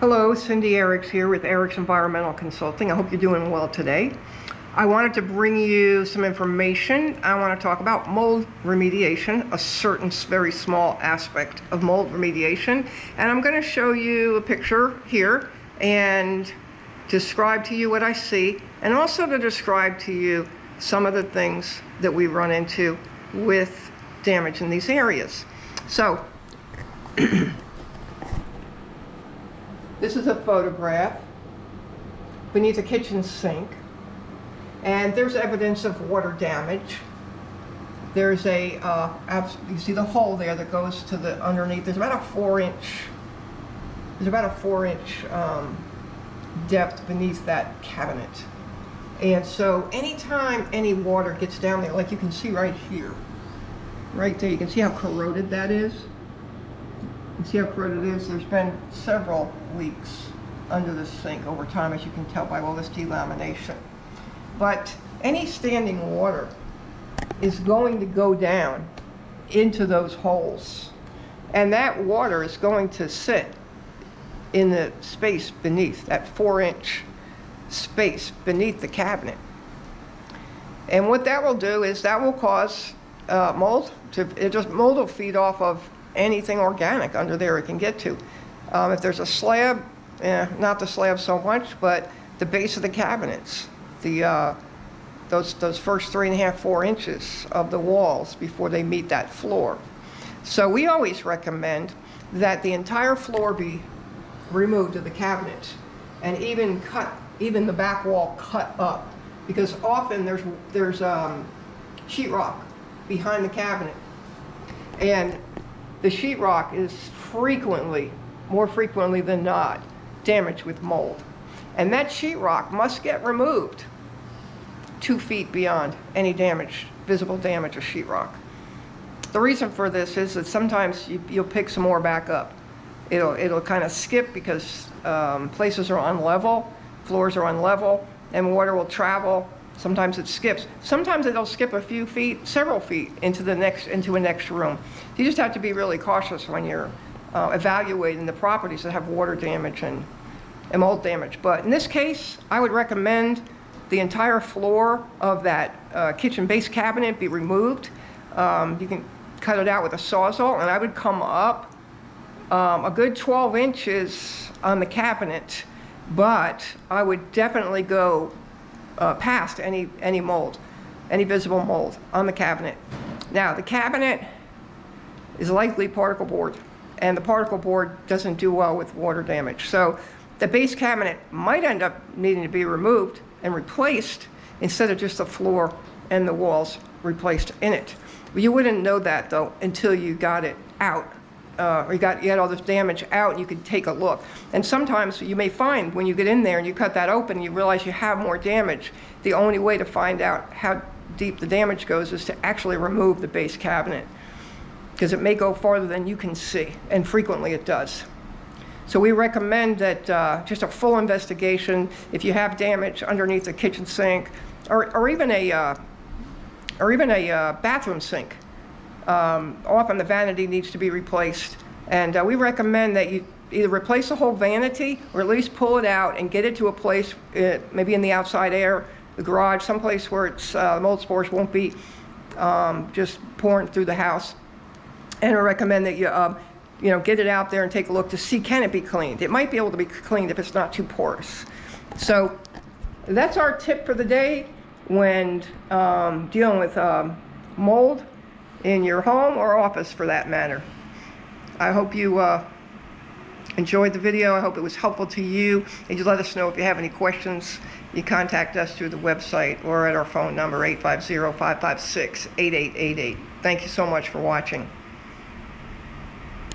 Hello, Cindy Eriks here with Eriks Environmental Consulting. I hope you're doing well today. I wanted to bring you some information. I want to talk about mold remediation, a certain very small aspect of mold remediation. And I'm going to show you a picture here and describe to you what I see, and also to describe to you some of the things that we run into with damage in these areas. So, this is a photograph beneath a kitchen sink, and there's evidence of water damage. There's a, you see the hole there that goes to the underneath. There's about a 4-inch, depth beneath that cabinet. And so anytime any water gets down there, like you can see right here, right there, you can see how corroded that is. You see how corroded it is? There's been several leaks under the sink over time, as you can tell by all this delamination. But any standing water is going to go down into those holes, and that water is going to sit in the space beneath, that 4-inch space beneath the cabinet. And what that will do is that will cause mold. Mold will feed off of anything organic under there it can get to. If there's a slab, not the slab so much, but the base of the cabinets, those first 3.5, 4 inches of the walls before they meet that floor. So we always recommend that the entire floor be removed of the cabinet, and even the back wall cut up, because often there's sheetrock behind the cabinet, and the sheetrock is more frequently than not, damaged with mold. And that sheetrock must get removed 2 feet beyond any visible damage of sheetrock. The reason for this is that sometimes you'll pick some more back up. It'll kind of skip because places are unlevel, floors are unlevel, and water will travel. Sometimes it skips. Sometimes it'll skip a few feet, several feet into a next room. You just have to be really cautious when you're evaluating the properties that have water damage and mold damage. But in this case, I would recommend the entire floor of that kitchen base cabinet be removed. You can cut it out with a Sawzall, and I would come up a good 12 inches on the cabinet, but I would definitely go past any mold, any visible mold on the cabinet. Now, the cabinet is likely particle board, and the particle board doesn't do well with water damage. So the base cabinet might end up needing to be removed and replaced instead of just the floor and the walls replaced in it. You wouldn't know that, though, until you got it out. Or you had all this damage out, and you could take a look. And sometimes you may find when you get in there and you cut that open, you realize you have more damage. The only way to find out how deep the damage goes is to actually remove the base cabinet, because it may go farther than you can see, and frequently it does. So we recommend that just a full investigation. If you have damage underneath the kitchen sink, or even a bathroom sink. Often the vanity needs to be replaced, and we recommend that you either replace the whole vanity or at least pull it out and get it to a place, maybe in the outside air, the garage, someplace where it's mold spores won't be just pouring through the house. And we recommend that you get it out there and take a look to see, can it be cleaned. It might be able to be cleaned if it's not too porous. So that's our tip for the day when dealing with mold in your home or office, for that matter. I hope you enjoyed the video. I hope it was helpful to you. And you let us know if you have any questions. You contact us through the website or at our phone number, 850-556-8888. Thank you so much for watching.